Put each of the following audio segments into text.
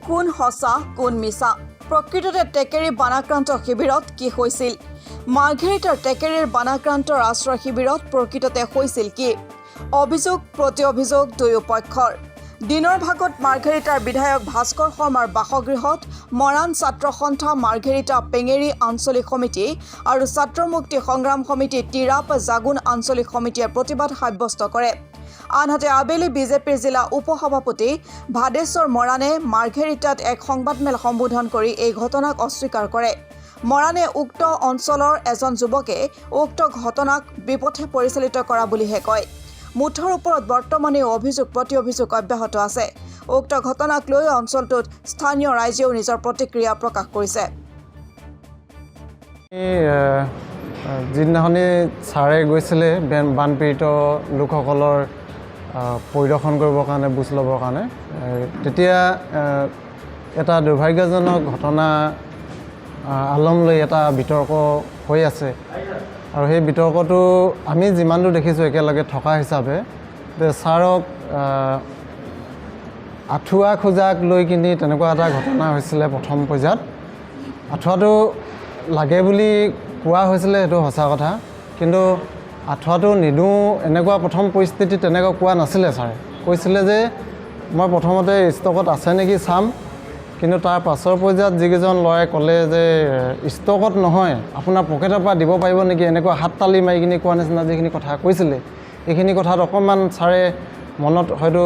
কোন সঁচা কোন মিছা প্ৰকৃততে টেকেৰী বানাক্ৰান্ত শিবিৰত কি হৈছিল মাৰ্ঘেৰিটাৰ টেকেৰীৰ বানাক্ৰান্ত ৰাষ্ট্ৰীয় শিবিৰত প্ৰকৃততে হৈছিল কি অভিযোগ প্ৰতি অভিযোগ দুয়ো পক্ষৰ দিনৰ ভাগত মাৰ্ঘেৰিটাৰ বিধায়ক ভাস্কৰ শৰ্মাৰ বাসগৃহত মৰাণ ছাত্ৰ সন্থা মাৰ্ঘেৰিটা পেঙেৰী আঞ্চলিক সমিতি আৰু ছাত্ৰ মুক্তি সংগ্ৰাম সমিতি তিৰাপ জাগুন আঞ্চলিক সমিতিয়ে প্ৰতিবাদ সাব্যস্ত কৰে আনহাতে আবেলি বিজেপিৰ জিলা উপসভাপতি ভাদেশ্বৰ মৰাণে মাৰ্ঘেৰিটাত এক সংবাদমেল সম্বোধন কৰি এই ঘটনাক অস্বীকাৰ কৰে মৰাণে উক্ত অঞ্চলৰ এজন যুৱকে উক্ত ঘটনাক বিপথে পৰিচালিত কৰা বুলিহে কয় মুঠৰ ওপৰত বৰ্তমানে অভিযোগ প্ৰতি অভিযোগ অব্যাহত আছে উক্ত ঘটনাক লৈ অঞ্চলটোত স্থানীয় ৰাইজেও নিজৰ প্ৰতিক্ৰিয়া প্ৰকাশ কৰিছে যিদিনাখনি ছাৰে গৈছিলে বানপীড়িত লোকসকলৰ পৰিদৰ্শন কৰিবৰ কাৰণে বুজ ল'বৰ কাৰণে তেতিয়া এটা দুৰ্ভাগ্যজনক ঘটনা আলম লৈ এটা বিতৰ্ক হৈ আছে আৰু সেই বিতৰ্কটো আমি যিমানটো দেখিছোঁ একেলগে থকা হিচাপে যে ছাৰক আঁঠুৱা খোজাক লৈ কিনি তেনেকুৱা এটা ঘটনা হৈছিলে প্ৰথম পৰ্যায়ত আঁঠুৱাটো লাগে বুলি কোৱা হৈছিলে সেইটো সঁচা কথা কিন্তু আঁঠুৱাটো নিদিওঁ এনেকুৱা প্ৰথম পৰিস্থিতি তেনেকুৱা কোৱা নাছিলে ছাৰে কৈছিলে যে মই প্ৰথমতে ষ্টকত আছে নেকি চাম কিন্তু তাৰ পাছৰ পৰ্যায়ত যিকেইজন ল'ৰাই ক'লে যে ষ্টকত নহয় আপোনাৰ পকেটৰ পৰা দিব পাৰিব নেকি এনেকুৱা হাত তালি মাৰি কিনি কোৱা নিচিনা যিখিনি কথা কৈছিলে এইখিনি কথাত অকণমান ছাৰে মনত হয়তো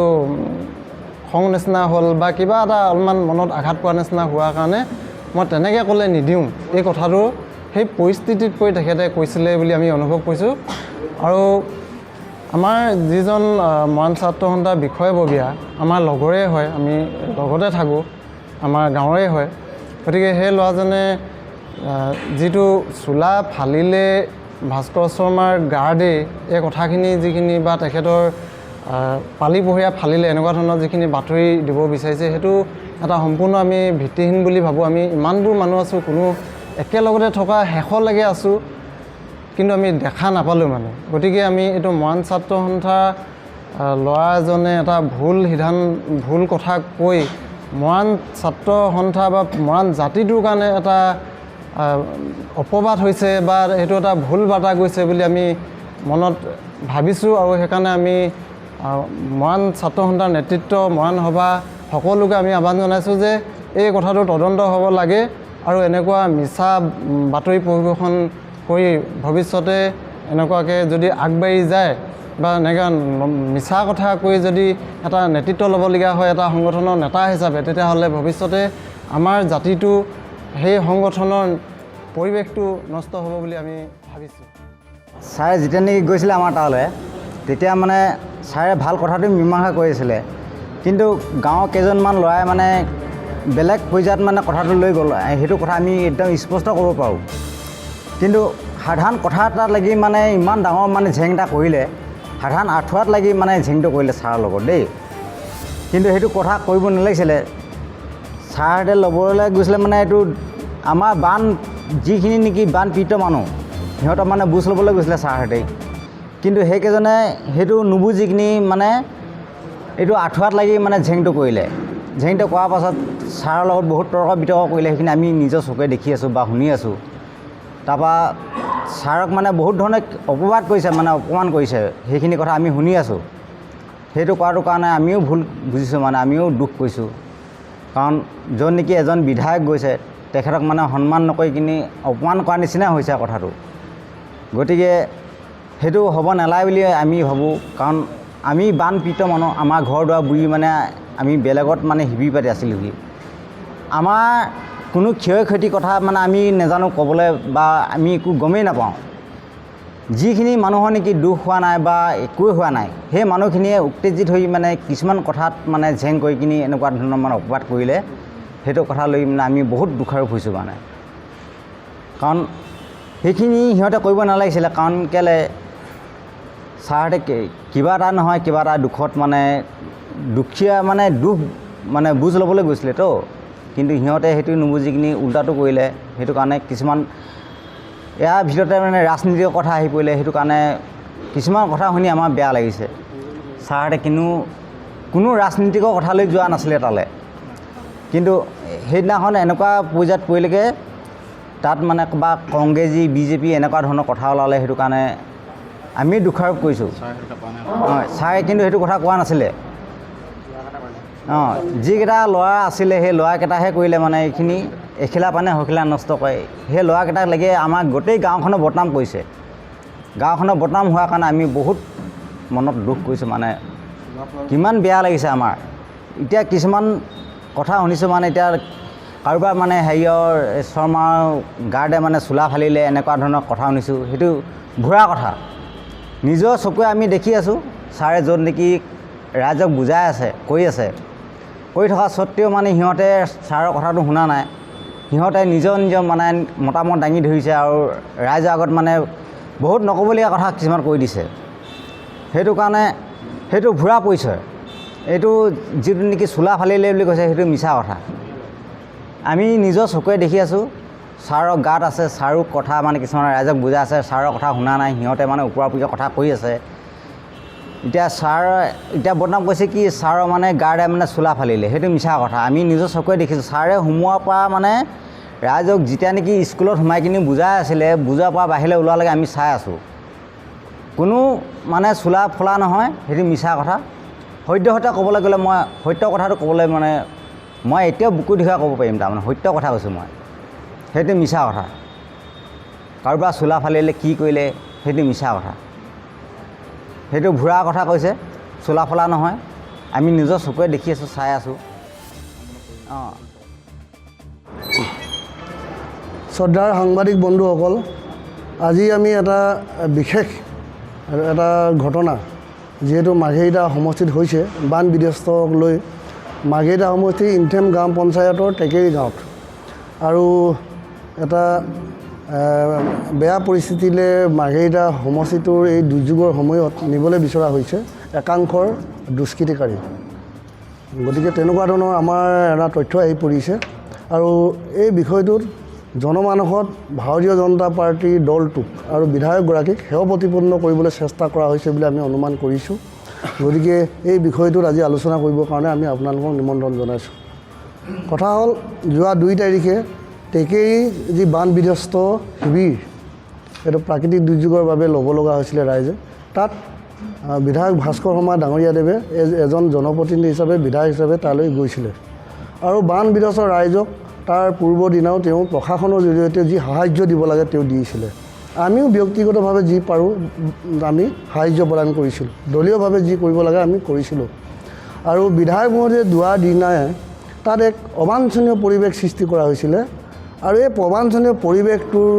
খং নিচিনা হ'ল বা কিবা এটা অলপমান মনত আঘাত পোৱা নিচিনা হোৱাৰ কাৰণে মই তেনেকৈ ক'লে নিদিওঁ এই কথাটো সেই পৰিস্থিতিত পৰি তেখেতে কৈছিলে বুলি আমি অনুভৱ কৰিছোঁ আৰু আমাৰ যিজন মৰাণ ছাত্ৰ সন্থাৰ বিষয়ববীয়া আমাৰ লগৰে হয় আমি লগতে থাকোঁ আমাৰ গাঁৱৰে হয় গতিকে সেই ল'ৰাজনে যিটো চোলা ফালিলে ভাস্কৰ শৰ্মাৰ গাৰ্ডে এই কথাখিনি যিখিনি বা তেখেতৰ পালি পহৰীয়া ফালিলে এনেকুৱা ধৰণৰ যিখিনি বাতৰি দিব বিচাৰিছে সেইটো এটা সম্পূৰ্ণ আমি ভিত্তিহীন বুলি ভাবোঁ আমি ইমানবোৰ মানুহ আছোঁ কোনো একেলগতে থকা শেষলৈকে আছোঁ কিন্তু আমি দেখা নাপালোঁ মানে গতিকে আমি এইটো মৰাণ ছাত্ৰ সন্থা ল'ৰা এজনে এটা ভুল কথা কৈ মৰাণ ছাত্ৰ সন্থা বা মৰাণ জাতিটোৰ কাৰণে এটা অপবাদ হৈছে বা সেইটো এটা ভুল বাৰ্তা গৈছে বুলি আমি মনত ভাবিছোঁ আৰু সেইকাৰণে আমি মৰাণ ছাত্ৰ সন্থাৰ নেতৃত্ব মৰাণ সভা সকলোকে আমি আহ্বান জনাইছোঁ যে এই কথাটো তদন্ত হ'ব লাগে আৰু এনেকুৱা মিছা বাতৰি পৰিৱেশন কৰি ভৱিষ্যতে এনেকুৱাকৈ যদি আগবাঢ়ি যায় বা এনেকৈ মিছা কথা কৈ যদি এটা নেতৃত্ব ল'বলগীয়া হয় এটা সংগঠনৰ নেতা হিচাপে তেতিয়াহ'লে ভৱিষ্যতে আমাৰ জাতিটো সেই সংগঠনৰ পৰিৱেশটো নষ্ট হ'ব বুলি আমি ভাবিছোঁ ছাৰে যেতিয়া নেকি গৈছিলে আমাৰ তালৈ তেতিয়া মানে ছাৰে ভাল কথাটো মীমাংসা কৰিছিলে কিন্তু গাঁৱৰ কেইজনমান ল'ৰাই মানে বেলেগ পৰ্যায়ত মানে কথাটো লৈ গ'ল সেইটো কথা আমি একদম স্পষ্ট কৰিব পাৰোঁ কিন্তু সাধাৰণ কথা এটাত লাগি মানে ইমান ডাঙৰ মানে ঝেং এটা কৰিলে সাধাৰণ আঁঠুৱাত লাগি মানে ঝেংটো কৰিলে ছাৰৰ লগত দেই কিন্তু সেইটো কথা কৰিব নালাগিছিলে ছাৰহঁতে ল'বলৈ গৈছিলে মানে এইটো আমাৰ যিখিনি নেকি বানপীড়িত মানুহ সিহঁতৰ মানে বুজ ল'বলৈ গৈছিলে ছাৰহঁতে কিন্তু সেইকেইজনে সেইটো নুবুজি কিনি মানে এইটো আঁঠুৱাত লাগি মানে ঝেংটো কৰিলে ঝেংটো কৰাৰ পাছত ছাৰৰ লগত বহুত তৰ্ক বিতৰ্ক কৰিলে সেইখিনি আমি নিজৰ চকুৰে দেখি আছোঁ বা শুনি আছোঁ তাৰপৰা ছাৰক মানে বহুত ধৰণে অপবাদ কৰিছে মানে অপমান কৰিছে সেইখিনি কথা আমি শুনি আছোঁ সেইটো কৰাটোৰ কাৰণে আমিও ভুল বুজিছোঁ মানে আমিও দুখ কৰিছোঁ কাৰণ য'ত নেকি এজন বিধায়ক গৈছে তেখেতক মানে সন্মান নকৰি কিনি অপমান কৰা নিচিনা হৈছে কথাটো গতিকে সেইটো হ'ব নালাগে বুলি আমি ভাবোঁ কাৰণ আমি বানপীড়িত মানুহ আমাৰ ঘৰ দুৱাৰ বুৰি মানে আমি বেলেগত মানে শিবিৰ পাতি আছিলোঁহি আমাৰ কোনো ক্ষয় ক্ষতিৰ কথা মানে আমি নাজানো ক'বলৈ বা আমি একো গমেই নাপাওঁ যিখিনি মানুহৰ নেকি দুখ হোৱা নাই বা একোৱে হোৱা নাই সেই মানুহখিনিয়ে উত্তেজিত হৈ মানে কিছুমান কথাত মানে ঝেং কৰি কিনি এনেকুৱা ধৰণৰ মানে অপবাদ কৰিলে সেইটো কথা লৈ মানে আমি বহুত দুখাৰোপ হৈছোঁ মানে কাৰণ সেইখিনি সিহঁতে কৰিব নালাগিছিলে কাৰণ কেলৈ ছাৰহঁতে কিবা এটা নহয় কিবা এটা দুখত মানে দুখীয়া মানে দুখ মানে বুজ ল'বলৈ গৈছিলেতো কিন্তু সিহঁতে সেইটো নুবুজি কিনি উল্টাটো কৰিলে সেইটো কাৰণে কিছুমান ইয়াৰ ভিতৰতে মানে ৰাজনীতিৰ কথা আহি পৰিলে সেইটো কাৰণে কিছুমান কথা শুনি আমাৰ বেয়া লাগিছে ছাৰহঁতে কোনো ৰাজনীতিকৰ কথালৈ যোৱা নাছিলে তালৈ কিন্তু সেইদিনাখন এনেকুৱা পৰ্যায়ত পৰিলেগৈ তাত মানে বা কংগ্ৰেছী বিজেপি এনেকুৱা ধৰণৰ কথা ওলালে সেইটো কাৰণে আমি দোষাৰোপ কৰিছোঁ অঁ ছাৰে কিন্তু সেইটো কথা কোৱা নাছিলে অঁ যিকেইটা ল'ৰা আছিলে সেই ল'ৰাকেইটাহে কৰিলে মানে এইখিনি এখিলা পানে সখিলা নষ্ট কৰে সেই ল'ৰাকেইটাক লাগি আমাক গোটেই গাঁওখনৰ বদনাম কৰিছে গাঁওখনৰ বদনাম হোৱাৰ কাৰণে আমি বহুত মনত দুখ কৰিছোঁ মানে কিমান বেয়া লাগিছে আমাৰ এতিয়া কিছুমান কথা শুনিছোঁ মানে এতিয়া কাৰোবাৰ মানে হেৰিয়ৰ শৰ্মাৰ গাৰ্ডে মানে চোলা ফালিলে এনেকুৱা ধৰণৰ কথা শুনিছোঁ সেইটো ভুৱা কথা নিজৰ চকুৱে আমি দেখি আছোঁ ছাৰে য'ত নেকি ৰাইজক বুজাই আছে কৰি থকা স্বত্তেও মানে সিহঁতে ছাৰৰ কথাটো শুনা নাই সিহঁতে নিজৰ মানে মতামত দাঙি ধৰিছে আৰু ৰাইজৰ আগত মানে বহুত নক'বলগীয়া কথা কিছুমান কৈ দিছে সেইটো কাৰণে সেইটো ভুৱা পৰিচয় এইটো যিটো নেকি চোলা ফালিলে বুলি কৈছে সেইটো মিছা কথা আমি নিজৰ চকুৱে দেখি আছোঁ ছাৰৰ গাত আছে ছাৰো কথা মানে কিছুমান ৰাইজক বুজাই আছে ছাৰৰ কথা শুনা নাই সিহঁতে মানে ওপৰা ওপৰিকৈ কথা কৈ আছে এতিয়া ছাৰ এতিয়া বদনাম কৈছে কি ছাৰৰ মানে গাৰ্ডে মানে চোলা ফালিলে সেইটো মিছা কথা আমি নিজৰ চকুৱে দেখিছোঁ ছাৰে সোমোৱাৰ পৰা মানে ৰাইজক যেতিয়া নেকি স্কুলত সোমাই কিনি বুজাই আছিলে বুজাৰ পৰা বাহিৰলৈ ওলোৱালৈকে আমি চাই আছোঁ কোনো মানে চোলা ফলা নহয় সেইটো মিছা কথা সদ্যহতে ক'বলৈ গ'লে মই সত্য কথাটো ক'বলৈ মানে মই এতিয়াও বুকু দিখাই ক'ব পাৰিম তাৰমানে সত্য কথা কৈছোঁ মই সেইটো মিছা কথা কাৰোবাৰ চোলা ফালিলে কি কৰিলে সেইটো মিছা কথা সেইটো ভুৱা কথা কৈছে চোলা ফলা নহয় আমি নিজৰ চকুৱে দেখি আছোঁ চাই আছোঁ অঁ শ্ৰদ্ধাৰ সাংবাদিক বন্ধুসকল আজি আমি এটা বিশেষ এটা ঘটনা যিহেতু মাৰ্ঘেৰিটা সমষ্টিত হৈছে বান বিধ্বস্তক লৈ মাৰ্ঘেৰিটা সমষ্টিৰ ইনথেম গ্ৰাম পঞ্চায়তৰ টেকেৰী গাঁৱত আৰু এটা বেয়া পৰিস্থিতিলৈ মাৰ্ঘেৰিটা সমষ্টিটোৰ এই দুৰ্যোগৰ সময়ত নিবলৈ বিচৰা হৈছে একাংশৰ দুষ্কৃতিকাৰী গতিকে তেনেকুৱা ধৰণৰ আমাৰ এটা তথ্য আহি পৰিছে আৰু এই বিষয়টোত জনমানসত ভাৰতীয় জনতা পাৰ্টীৰ দলটোক আৰু বিধায়কগৰাকীক সেৱা প্ৰতিপন্ন কৰিবলৈ চেষ্টা কৰা হৈছে বুলি আমি অনুমান কৰিছোঁ গতিকে এই বিষয়টোত আজি আলোচনা কৰিবৰ কাৰণে আমি আপোনালোকক নিমন্ত্ৰণ জনাইছোঁ কথা হ'ল যোৱা 2 তাৰিখে টেকেৰী যি বান বিধ্বস্ত শিবিৰ এইটো প্ৰাকৃতিক দুৰ্যোগৰ বাবে ল'ব লগা হৈছিলে ৰাইজে তাত বিধায়ক ভাস্কৰ শৰ্মা ডাঙৰীয়াদেৱে এজন জনপ্ৰতিনিধি হিচাপে বিধায়ক হিচাপে তালৈ গৈছিলে আৰু বান বিধ্বস্ত ৰাইজক তাৰ পূৰ্বৰ দিনাও তেওঁ প্ৰশাসনৰ জৰিয়তে যি সাহায্য দিব লাগে তেওঁ দিছিলে আমিও ব্যক্তিগতভাৱে যি পাৰোঁ আমি সাহায্য প্ৰদান কৰিছিলোঁ দলীয়ভাৱে যি কৰিব লাগে আমি কৰিছিলোঁ আৰু বিধায়ক মহোদয়ে যোৱাৰ দিনাই তাত এক অবাঞ্ছনীয় পৰিৱেশ সৃষ্টি কৰা হৈছিলে আৰু এই অবাঞ্ছনীয় পৰিৱেশটোৰ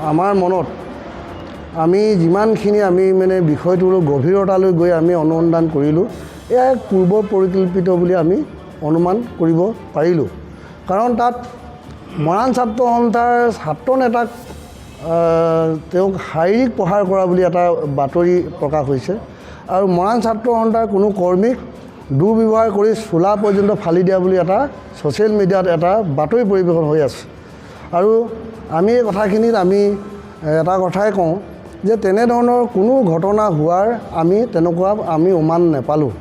আমাৰ মনত আমি যিমানখিনি আমি মানে বিষয়টোৰ গভীৰতালৈ গৈ আমি অনুসন্ধান কৰিলোঁ এয়া এক পূৰ্ব পৰিকল্পিত বুলি আমি অনুমান কৰিব পাৰিলোঁ কাৰণ তাত মৰাণ ছাত্ৰ সন্থাৰ ছাত্ৰ নেতাক তেওঁক শাৰীৰিক প্ৰহাৰ কৰা বুলি এটা বাতৰি প্ৰকাশ হৈছে আৰু মৰাণ ছাত্ৰ সন্থাৰ কোনো কৰ্মীক দুৰ্ব্যৱহাৰ কৰি চোলা পৰ্যন্ত ফালি দিয়া বুলি এটা ছ'চিয়েল মিডিয়াত এটা বাতৰি পৰিৱেশন হৈ আছে আৰু আমি এই কথাখিনিত আমি এটা কথাই কওঁ যে তেনেধৰণৰ কোনো ঘটনা হোৱাৰ তেনেকুৱা আমি উমান নাপালোঁ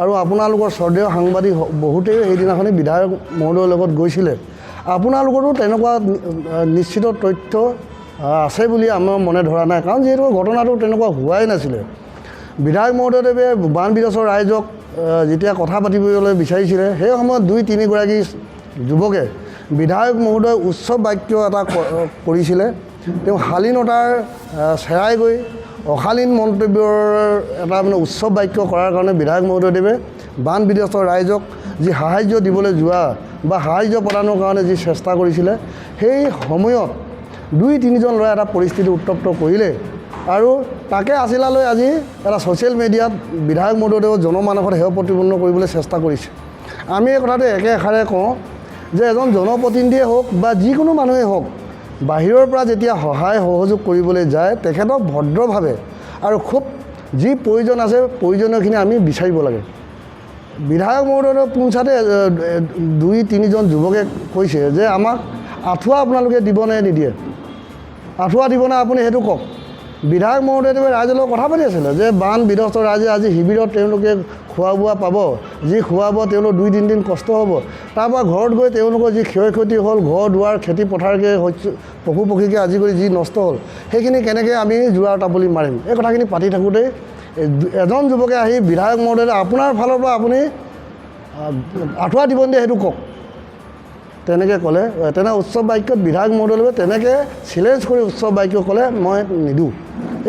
আৰু আপোনালোকৰ শ্ৰদ্ধেয় সাংবাদিক বহুতেই সেইদিনাখনি বিধায়ক মহোদয়ৰ লগত গৈছিলে আপোনালোকৰো তেনেকুৱা নিশ্চিত তথ্য আছে বুলি আমাৰ মনে ধৰা নাই কাৰণ যিহেতু ঘটনাটো তেনেকুৱা হোৱাই নাছিলে বিধায়ক মহোদয়দেৱে বান বিধ্বস্ত ৰাইজক যেতিয়া কথা পাতিবলৈ বিচাৰিছিলে সেই সময়ত 2-3 গৰাকী যুৱকে বিধায়ক মহোদয় উচ্চ বাক্য এটা কৰিছিলে তেওঁ শালীনতাৰ চেৰাই গৈ অশালীন মন্তব্যৰ এটা মানে উচ্চ বাক্য কৰাৰ কাৰণে বিধায়ক মহোদয়দেৱে বান বিধ্বস্ত ৰাইজক যি সাহায্য দিবলৈ যোৱা বা সাহায্য প্ৰদানৰ কাৰণে যি চেষ্টা কৰিছিলে সেই সময়ত 2-3জন ল'ৰাই এটা পৰিস্থিতি উত্তপ্ত কৰিলে আৰু তাকে আছিলালৈ আজি এটা ছ'চিয়েল মিডিয়াত বিধায়ক মহোদয়দেৱে জনমানসত সেৱা প্ৰতিপন্ন কৰিবলৈ চেষ্টা কৰিছে আমি এই কথাটো একেষাৰে কওঁ যে এজন জনপ্ৰতিনিধিয়ে হওক বা যিকোনো মানুহেই হওক বাহিৰৰ পৰা যেতিয়া সহায় সহযোগ কৰিবলৈ যায় তেখেতক ভদ্ৰভাৱে আৰু খুব যি প্ৰয়োজন আছে প্ৰয়োজনীয়খিনি আমি বিচাৰিব লাগে বিধায়ক মহোদয়ৰ পোনছাতে 2-3জন যুৱকে কৈছে যে আমাক আঁঠুৱা আপোনালোকে দিবনে নিদিয়ে আঁঠুৱা দিবনে আপুনি সেইটো কওক বিধায়ক মহোদয়দেৱে ৰাইজৰ লগত কথা পাতি আছিলে যে বান বিধ্বস্ত ৰাইজে আজি শিবিৰত তেওঁলোকে খোৱা বোৱা পাব, যি খোৱা বোৱা তেওঁলোক 2-3 দিন কষ্ট হ'ব, তাৰপৰা ঘৰত গৈ তেওঁলোকৰ যি ক্ষয় ক্ষতি হ'ল, ঘৰ দুৱাৰ খেতি পথাৰকে পশু পক্ষীকে আজি কৰি যি নষ্ট হ'ল, সেইখিনি কেনেকৈ আমি জোৰাৰ টাপলি মাৰিম, এই কথাখিনি পাতি থাকোঁতেই এজন যুৱকে আহি বিধায়ক মহোদয় আপোনাৰ ফালৰ পৰা আপুনি আঁঠুৱা দিব দিয়ে সেইটো কওক, তেনেকৈ ক'লে। তেনে উৎসৱ বাক্যত বিধায়ক মহোদয়লৈ তেনেকৈ চেলেঞ্জ কৰি উৎসৱ বাক্য ক'লে মই নিদিওঁ।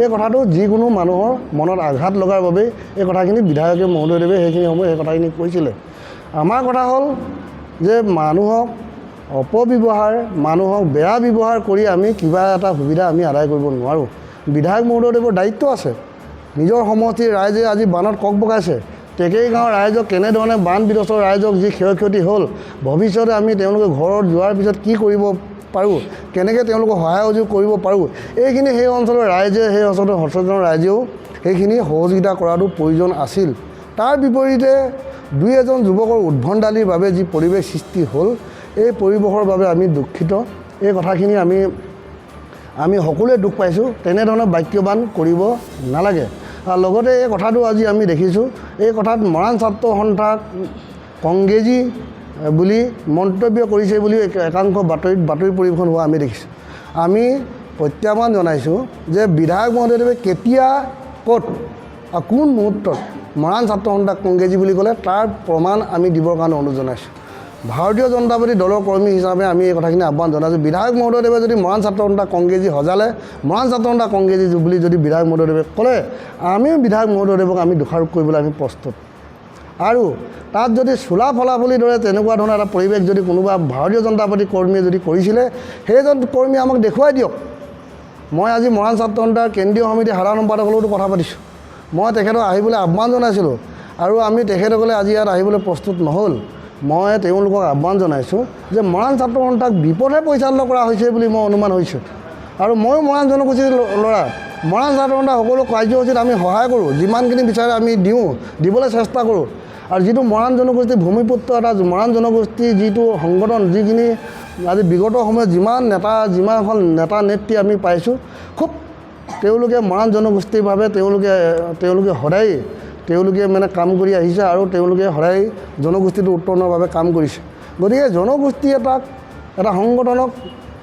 এই কথাটো যিকোনো মানুহৰ মনত আঘাত লগাৰ বাবেই এই কথাখিনি বিধায়কে মহোদয়দেৱে সেইখিনি সময় সেই কথাখিনি কৈছিলে। আমাৰ কথা হ'ল যে মানুহক অপব্যৱহাৰ, মানুহক বেয়া ব্যৱহাৰ কৰি আমি কিবা এটা সুবিধা আমি আদায় কৰিব নোৱাৰোঁ। বিধায়ক মহোদয়দেৱৰ দায়িত্ব আছে। নিজৰ সমষ্টিৰ ৰাইজে আজি বানত কক বকাইছে, টেকেৰী গাঁৱৰ ৰাইজক কেনেধৰণে বান বিধ্বস্ত ৰাইজক যি ক্ষয় ক্ষতি হ'ল, ভৱিষ্যতে আমি তেওঁলোকে ঘৰত যোৱাৰ পিছত কি কৰিব পাৰোঁ, কেনেকৈ তেওঁলোকক সহায় সহযোগ কৰিব পাৰোঁ, এইখিনি সেই অঞ্চলৰ ৰাইজে, সেই অঞ্চলৰ সচেতন ৰাইজেও সেইখিনি সহযোগিতা কৰাটো প্ৰয়োজন আছিল। তাৰ বিপৰীতে 2-এজন যুৱকৰ উদ্ভণ্ডালিৰ বাবে যি পৰিৱেশ সৃষ্টি হ'ল, এই পৰিৱেশৰ বাবে আমি দুখিত। এই কথাখিনি আমি সকলোৱে দুখ পাইছোঁ। তেনেধৰণৰ বাক্যবান কৰিব নালাগে। আৰু লগতে এই কথাটো আজি আমি দেখিছোঁ, এই কথাত মৰাণ ছাত্ৰ সন্থাক কংগ্ৰেছী বুলি মন্তব্য কৰিছে বুলি একাংশ বাতৰি পৰিৱেশন হোৱা আমি দেখিছোঁ। আমি প্ৰত্যাহ্বান জনাইছোঁ যে বিধায়ক মহোদয়দেৱে কেতিয়া, ক'ত আৰু কোন মুহূৰ্তত মৰাণ ছাত্ৰ সন্থাক কংগ্ৰেছী বুলি ক'লে তাৰ প্ৰমাণ আমি দিবৰ কাৰণে অনুৰোধ জনাইছোঁ। ভাৰতীয় জনতা পাৰ্টি দলৰ কৰ্মী হিচাপে আমি এই কথাখিনি আহ্বান জনাইছোঁ। বিধায়ক মহোদয়দেৱে যদি মৰাণ ছাত্ৰ সন্থাক কংগ্ৰেছী সজালে, মৰাণ ছাত্ৰ সন্থাক কংগ্ৰেছী বুলি যদি বিধায়ক মহোদয়দেৱে ক'লে, আমিও বিধায়ক মহোদয়দেৱক আমি দোষাৰোপ কৰিবলৈ আমি প্ৰস্তুত। আৰু তাত যদি চোলা ফলাফলিৰ দৰে তেনেকুৱা ধৰণৰ এটা পৰিৱেশ যদি কোনোবা ভাৰতীয় জনতা পাৰ্টীৰ কৰ্মীয়ে যদি কৰিছিলে, সেইজন কৰ্মীয়ে আমাক দেখুৱাই দিয়ক। মই আজি মৰাণ ছাত্ৰ সন্থাৰ কেন্দ্ৰীয় সমিতিৰ সাধাৰণ সম্পাদকৰ লগতো কথা পাতিছোঁ। মই তেখেতক আহিবলৈ আহ্বান জনাইছিলোঁ আৰু আমি তেখেতসকলে আজি ইয়াত আহিবলৈ প্ৰস্তুত নহ'ল। মই তেওঁলোকক আহ্বান জনাইছোঁ যে মৰাণ ছাত্ৰ সন্থাক বিপদে পৰিচালিত কৰা হৈছে বুলি মই অনুমান হৈছোঁ। আৰু ময়ো মৰাণ জনগোষ্ঠীৰ ল'ৰা, মৰাণ ছাত্ৰ সন্থাৰ সকলো কাৰ্যসূচীত আমি সহায় কৰোঁ, যিমানখিনি বিচাৰে আমি দিবলৈ চেষ্টা কৰোঁ। আৰু যিটো মৰাণ জনগোষ্ঠীৰ ভূমিপুত্ৰ এটা মৰাণ জনগোষ্ঠীৰ যিটো সংগঠন, যিখিনি আজি বিগত সময়ত যিমানখন নেতা নেত্ৰী আমি পাইছোঁ, খুব তেওঁলোকে মৰাণ জনগোষ্ঠীৰ বাবে তেওঁলোকে সদায় মানে কাম কৰি আহিছে আৰু তেওঁলোকে সদায় জনগোষ্ঠীটো উত্তৰণৰ বাবে কাম কৰিছে। গতিকে জনগোষ্ঠী এটা সংগঠনক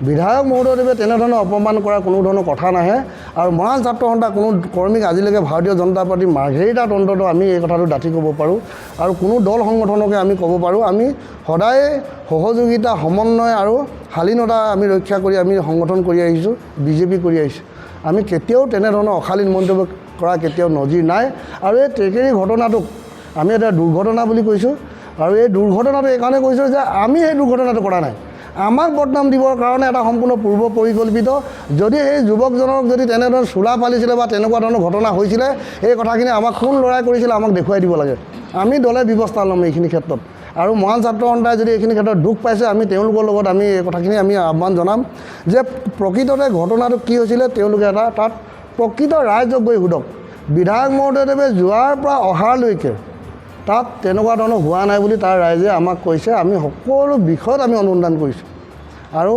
বিধায়ক মহোদয়দেৱে তেনেধৰণৰ অপমান কৰাৰ কোনো ধৰণৰ কথা নাহে। আৰু মৰাণ ছাত্ৰ সন্থাৰ কোনো কৰ্মীক আজিলৈকে ভাৰতীয় জনতা পাৰ্টীৰ মাৰ্ঘেৰিটাত অন্তত আমি এই কথাটো ডাঠি ক'ব পাৰোঁ আৰু কোনো দল সংগঠনকে আমি ক'ব পাৰোঁ, আমি সদায় সহযোগিতা, সমন্বয় আৰু শালীনতা আমি ৰক্ষা কৰি আমি সংগঠন কৰি আহিছোঁ, বিজেপি কৰি আহিছোঁ। আমি কেতিয়াও তেনেধৰণৰ অশালীন মন্তব্য কৰা কেতিয়াও নজিৰ নাই। আৰু এই টেকেৰী ঘটনাটোক আমি এটা দুৰ্ঘটনা বুলি কৈছোঁ। আৰু এই দুৰ্ঘটনাটো এইকাৰণে কৈছোঁ যে আমি সেই দুৰ্ঘটনাটো কৰা নাই। আমাক বদনাম দিবৰ কাৰণে এটা সম্পূৰ্ণ পূৰ্ব পৰিকল্পিত। যদি সেই যুৱকজনক যদি তেনেধৰণৰ চোলা পালিছিলে বা তেনেকুৱা ধৰণৰ ঘটনা হৈছিলে, এই কথাখিনি আমাক কোন ল'ৰাই কৰিছিলে আমাক দেখুৱাই দিব লাগে। আমি দলে ব্যৱস্থা ল'ম এইখিনি ক্ষেত্ৰত। আৰু মহান ছাত্ৰ সন্থাই যদি এইখিনি ক্ষেত্ৰত দুখ পাইছে, আমি তেওঁলোকৰ লগত আমি এই কথাখিনি আমি আহ্বান জনাম যে প্ৰকৃততে ঘটনাটো কি হৈছিলে তেওঁলোকে তাত প্ৰকৃত ৰাইজক গৈ সোধক। বিধায়ক মহোদয়দেৱে যোৱাৰ পৰা অহালৈকে তাত তেনেকুৱা ধৰণৰ হোৱা নাই বুলি তাৰ ৰাইজে আমাক কৈছে। আমি সকলো বিষয়ত আমি অনুসন্ধান কৰিছোঁ। আৰু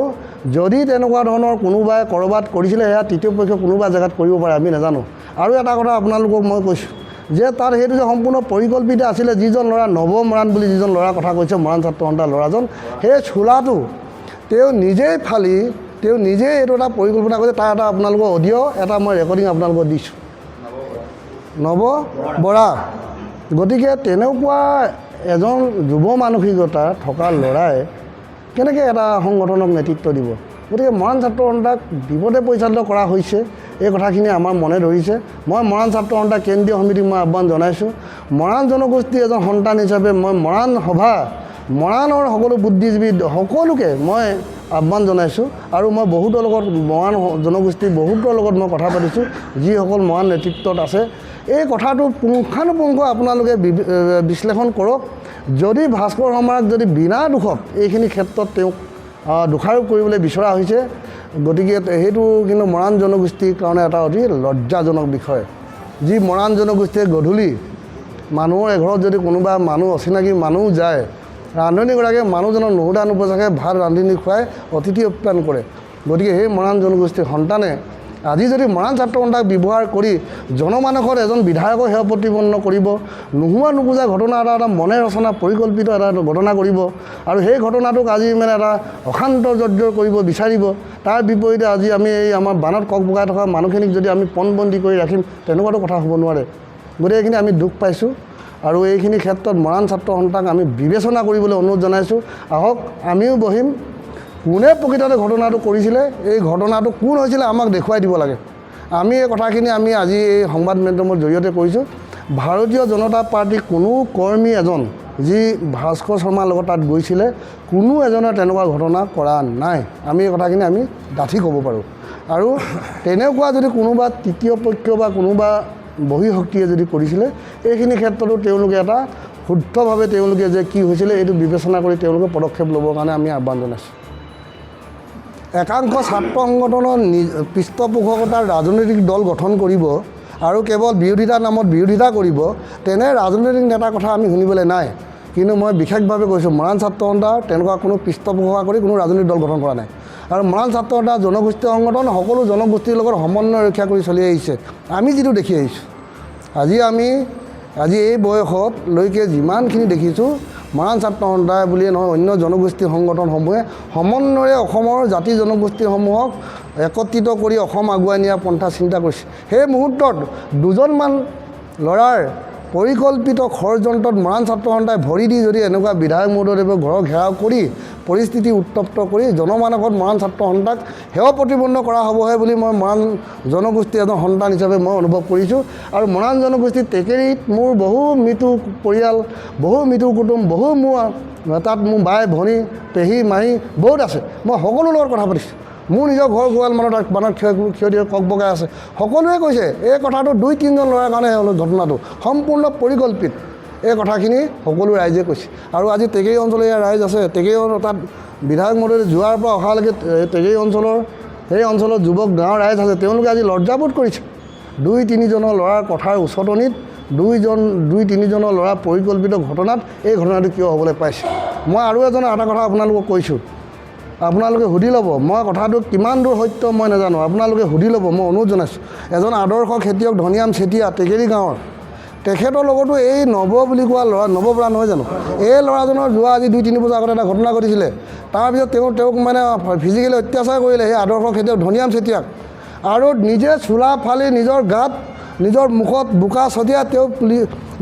যদি তেনেকুৱা ধৰণৰ কোনোবাই ক'ৰবাত কৰিছিলে, সেয়া তৃতীয় পক্ষ কোনোবা জেগাত কৰিব পাৰে, আমি নাজানো। আৰু এটা কথা আপোনালোকক মই কৈছোঁ যে তাত সেইটো যে সম্পূৰ্ণ পৰিকল্পিত আছিলে। যিজন ল'ৰা নৱ মৰাণ বুলি যিজন ল'ৰাৰ কথা কৈছে, মৰাণ ছাত্ৰ সন্থাৰ ল'ৰাজন, সেই চোলাটো তেওঁ নিজেই ফালি তেওঁ নিজেই এইটো এটা পৰিকল্পনা কৰিছে। তাৰ এটা আপোনালোকৰ অডিঅ' এটা মই ৰেকৰ্ডিং আপোনালোকক দিছোঁ, নৱ বৰা। গতিকে তেনেকুৱা এজন যুৱ মানসিকতা থকা ল'ৰাই কেনেকৈ এটা সংগঠনক নেতৃত্ব দিব? গতিকে মৰাণ ছাত্ৰ সন্থাক বিপদে পৰিচালিত কৰা হৈছে, এই কথাখিনি আমাৰ মনে ধৰিছে। মই মৰাণ ছাত্ৰ সন্থা কেন্দ্ৰীয় সমিতিক মই আহ্বান জনাইছোঁ। মৰাণ জনগোষ্ঠীৰ এজন সন্তান হিচাপে মই মৰাণ সভা, মৰাণৰ সকলো বুদ্ধিজীৱী সকলোকে মই আহ্বান জনাইছোঁ। আৰু মই বহুতৰ লগত মৰাণ জনগোষ্ঠীৰ বহুতৰ লগত মই কথা পাতিছোঁ, যিসকল মৰাণ নেতৃত্বত আছে। এই কথাটো পুংখানুপুংখ আপোনালোকে বিশ্লেষণ কৰক। যদি ভাস্কৰ শৰ্মাক যদি বিনা দোষত এইখিনি ক্ষেত্ৰত তেওঁক দোষাৰোপ কৰিবলৈ বিচৰা হৈছে, গতিকে সেইটো কিন্তু মৰাণ জনগোষ্ঠীৰ কাৰণে এটা অতি লজ্জাজনক বিষয়। যি মৰাণ জনগোষ্ঠীয়ে গধূলি মানুহৰ এঘৰত যদি কোনোবা মানুহ অচিনাকি মানুহ যায়, ৰান্ধনীগৰাকীয়ে মানুহজনক নোসোধা নোপোছাকৈ ভাত ৰান্ধি খুৱাই অতিথি আপ্যায়ন কৰে। গতিকে সেই মৰাণ জনগোষ্ঠীৰ সন্তানে আজি যদি মৰাণ ছাত্ৰ সন্থাক ব্যৱহাৰ কৰি জনমানসত এজন বিধায়কৰ সেৱা প্ৰতিপন্ন কৰিব, নোহোৱা নোবোজা ঘটনা এটা মনে ৰচনা পৰিকল্পিত এটা ঘটনা কৰিব আৰু সেই ঘটনাটোক আজি মানে এটা অশান্ত জৰ্জৰ কৰিব বিচাৰিব। তাৰ বিপৰীতে আজি আমি এই আমাৰ বানত কক বগাই থকা মানুহখিনিক যদি আমি পণবন্দী কৰি ৰাখিম, তেনেকুৱাটো কথা হ'ব নোৱাৰে। গতিকে এইখিনি আমি দুখ পাইছোঁ আৰু এইখিনি ক্ষেত্ৰত মৰাণ ছাত্ৰ সন্থাক আমি বিবেচনা কৰিবলৈ অনুৰোধ জনাইছোঁ। আহক আমিও বহিম, কোনে প্ৰকৃততে ঘটনাটো কৰিছিলে, এই ঘটনাটো কোন হৈছিলে আমাক দেখুৱাই দিব লাগে। আমি এই কথাখিনি আমি আজি এই সংবাদ মাধ্যমৰ জৰিয়তে কৈছোঁ। ভাৰতীয় জনতা পাৰ্টীৰ কোনো কৰ্মী এজন যি ভাস্কৰ শৰ্মাৰ লগত তাত গৈছিলে, কোনো এজনে তেনেকুৱা ঘটনা কৰা নাই। আমি এই কথাখিনি আমি ডাঠি ক'ব পাৰোঁ। আৰু তেনেকুৱা যদি কোনোবা তৃতীয় পক্ষ বা কোনোবা বহিঃশক্তিয়ে যদি কৰিছিলে, এইখিনি ক্ষেত্ৰতো তেওঁলোকে এটা শুদ্ধভাৱে তেওঁলোকে যে কি হৈছিলে এইটো বিবেচনা কৰি তেওঁলোকে পদক্ষেপ ল'বৰ কাৰণে আমি আহ্বান জনাইছোঁ। একাংশ ছাত্ৰ সংগঠনৰ পৃষ্ঠপোষকতাৰ ৰাজনৈতিক দল গঠন কৰিব আৰু কেৱল বিৰোধিতাৰ নামত বিৰোধিতা কৰিব, তেনে ৰাজনৈতিক নেতাৰ কথা আমি শুনিবলৈ নাই। কিন্তু মই বিশেষভাৱে কৈছোঁ, মৰাণ ছাত্ৰ সন্থাৰ তেনেকুৱা কোনো পৃষ্ঠপোষকতা কৰি কোনো ৰাজনৈতিক দল গঠন কৰা নাই। আৰু মৰাণ ছাত্ৰ সন্থা জনগোষ্ঠীয় সংগঠন সকলো জনগোষ্ঠীৰ লগত সমন্বয় ৰক্ষা কৰি চলি আহিছে। আমি যিটো দেখি আহিছোঁ, আজি এই বয়সত লৈকে যিমানখিনি দেখিছোঁ, মৰাণ ছাত্ৰ সন্থাই বুলিয়ে নহয় অন্য জনগোষ্ঠীৰ সংগঠনসমূহে সমন্বয়ে অসমৰ জাতি জনগোষ্ঠীসমূহক একত্ৰিত কৰি অসম আগুৱাই নিয়াৰ পন্থা চিন্তা কৰিছে। সেই মুহূৰ্তত দুজনমান ল'ৰাৰ পৰিকল্পিত ষড়যন্ত্ৰত মৰাণ ছাত্ৰ সন্থাই ভৰি দি যদি এনেকুৱা বিধায়ক মহোদয়দেৱৰ ঘৰৰ ঘেৰাও কৰি পৰিস্থিতি উত্তপ্ত কৰি জনমানসত মৰাণ ছাত্ৰ সন্থাক সেৱা প্ৰতিপন্ন কৰা হ'বহে বুলি মই মৰাণ জনগোষ্ঠীৰ এজন সন্তান হিচাপে মই অনুভৱ কৰিছোঁ। আৰু মৰাণ জনগোষ্ঠীৰ টেকেৰীত মোৰ বহু মৃত্যু পৰিয়াল, বহু মৃত্যু কুটুম, বহু তাত মোৰ বাই ভনী পেহী মাহী বহুত আছে। মই সকলো লগত কথা পাতিছোঁ। মোৰ নিজৰ ঘৰ গোৱাল বানত ক্ষতি কক বগাই আছে। সকলোৱে কৈছে এই কথাটো 2-3জন ল'ৰাৰ কাৰণে হ'ল ঘটনাটো সম্পূৰ্ণ পৰিকল্পিত। এই কথাখিনি সকলো ৰাইজে কৈছে। আৰু আজি টেকেৰী অঞ্চলৰ ইয়াৰ ৰাইজ আছে, টেকেৰী তাত বিধায়ক মহোদয় যোৱাৰ পৰা অহালৈকে টেকেৰী অঞ্চলৰ সেই অঞ্চলৰ যুৱক গাঁৱৰ ৰাইজ আছে, তেওঁলোকে আজি লজ্জাবোধ কৰিছে। 2-3জনৰ ল'ৰাৰ কথাৰ উচতনিত 2-3জনৰ ল'ৰা পৰিকল্পিত ঘটনাত এই ঘটনাটো কিয় হ'বলৈ পাইছে। মই আৰু এটা কথা আপোনালোকক কৈছোঁ, আপোনালোকে সুধি ল'ব। মই কথাটো কিমান দূৰ সত্য মই নাজানো, আপোনালোকে সুধি ল'ব, মই অনুৰোধ জনাইছোঁ। এজন আদৰ্শ খেতিয়ক ধনিৰাম চেতিয়া টেকেৰী গাঁৱৰ, তেখেতৰ লগতো এই নৱ বুলি কোৱা ল'ৰা, নৱবৰা নহয় জানো, এই ল'ৰাজনৰ যোৱা আজি 2-3 বছৰ আগতে এটা ঘটনা ঘটিছিলে। তাৰপিছত তেওঁক মানে ফিজিকেলি অত্যাচাৰ কৰিলে সেই আদৰ্শ খেতিয়ক ধনিৰাম চেতিয়াক, আৰু নিজে চোলা ফালি নিজৰ গাত নিজৰ মুখত বোকা ছটিয়াই তেওঁ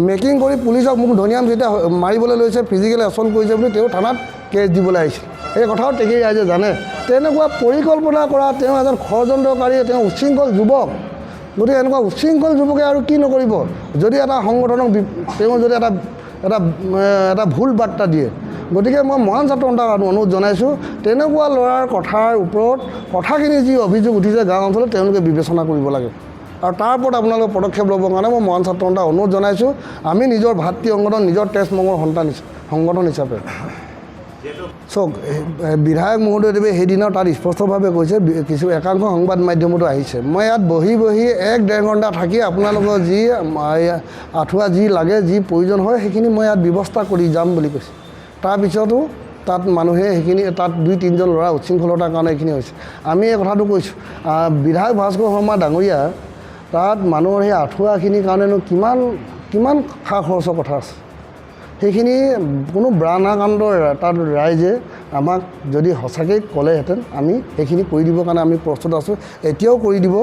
মেকিং কৰি পুলিচক মোক ধনিৰাম চেতিয়া মাৰিবলৈ লৈছে, ফিজিকেলি এছল্ট কৰিছে বুলি তেওঁ থানাত কেছ দিবলৈ আহিছিল। এই কথাও টেকেৰী ৰাইজে জানে। তেনেকুৱা পৰিকল্পনা কৰা তেওঁ এজন ষড়যন্ত্ৰকাৰী, তেওঁ উচ্ছৃংখল যুৱক। গতিকে এনেকুৱা উচ্ছৃংখল যুৱকে আৰু কি নকৰিব যদি এটা সংগঠনক তেওঁ যদি এটা ভুল বাৰ্তা দিয়ে। গতিকে মই মৰাণ ছাত্ৰ সন্থাক অনুৰোধ জনাইছোঁ, তেনেকুৱা ল'ৰাৰ কথাৰ ওপৰত কথাখিনি যি অভিযোগ উঠিছে গাঁও অঞ্চলত তেওঁলোকে বিবেচনা কৰিব লাগে আৰু তাৰ ওপৰত আপোনালোকে পদক্ষেপ ল'বৰ কাৰণে মই মৰাণ ছাত্ৰ সন্থাক অনুৰোধ জনাইছোঁ। আমি নিজৰ ভাতৃ সংগঠন, নিজৰ তেজ মঙৰ সন্তান সংগঠন হিচাপে চাওক, বিধায়ক মহোদয়দেৱে সেইদিনা তাত স্পষ্টভাৱে কৈছে, কিছু একাংশ সংবাদ মাধ্যমতো আহিছে, মই ইয়াত বহি 1-1.5 ঘণ্টা থাকি আপোনালোকৰ যি আঁঠুৱা যি লাগে, যি প্ৰয়োজন হয় সেইখিনি মই ইয়াত ব্যৱস্থা কৰি যাম বুলি কৈছে। তাৰপিছতো তাত মানুহে সেইখিনি তাত 2-3জন ল'ৰা উচ্ছৃংখলতাৰ কাৰণে এইখিনি হৈছে। আমি এই কথাটো কৈছোঁ, বিধায়ক ভাস্কৰ শৰ্মা ডাঙৰীয়া তাত মানুহৰ সেই আঁঠুৱাখিনিৰ কাৰণেনো কিমান খা খৰচৰ কথা আছে। সেইখিনি কোনো ব্ৰাহ্মণকাণ্ডৰ তাত ৰাইজে আমাক যদি সঁচাকৈ ক'লেহেঁতেন আমি সেইখিনি কৰি দিবৰ কাৰণে আমি প্ৰস্তুত আছোঁ, এতিয়াও কৰি দিব।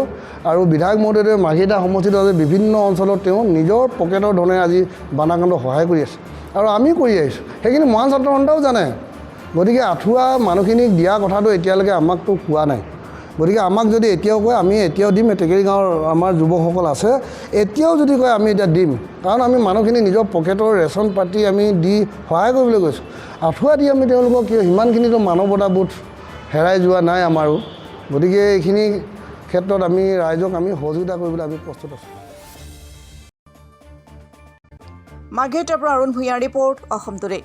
আৰু বিধায়ক মহোদয়দেৱে মাৰ্ঘেৰিটা সমষ্টিত আজি বিভিন্ন অঞ্চলত তেওঁ নিজৰ পকেটৰ ধৰণে আজি বানাকাণ্ডক সহায় কৰি আছে আৰু আমি কৰি আহিছোঁ। সেইখিনি মৰাণ ছাত্ৰ সন্থাও জানে। গতিকে আঁঠুৱা মানুহখিনিক দিয়া কথাটো এতিয়ালৈকে আমাকতো কোৱা নাই। গতিকে আমাক যদি এতিয়াও কয় আমি এতিয়াও দিম। টেকেৰী গাঁৱৰ আমাৰ যুৱকসকল আছে, এতিয়াও যদি কয় আমি এতিয়া দিম, কাৰণ আমি মানুহখিনি নিজৰ পকেটৰ ৰেচন পাতি আমি দি সহায় কৰিবলৈ গৈছোঁ। আঁঠুৱা দি আমি তেওঁলোকক সিমানখিনিতো মানৱতাবোধ হেৰাই যোৱা নাই আমাৰো। গতিকে এইখিনি ক্ষেত্ৰত আমি ৰাইজক আমি সহযোগিতা কৰিবলৈ আমি প্ৰস্তুত আছোঁ। মাৰ্ঘেৰিটাৰ পৰা অৰুণ ভূঞাৰ ৰিপৰ্ট, অসম টুডে।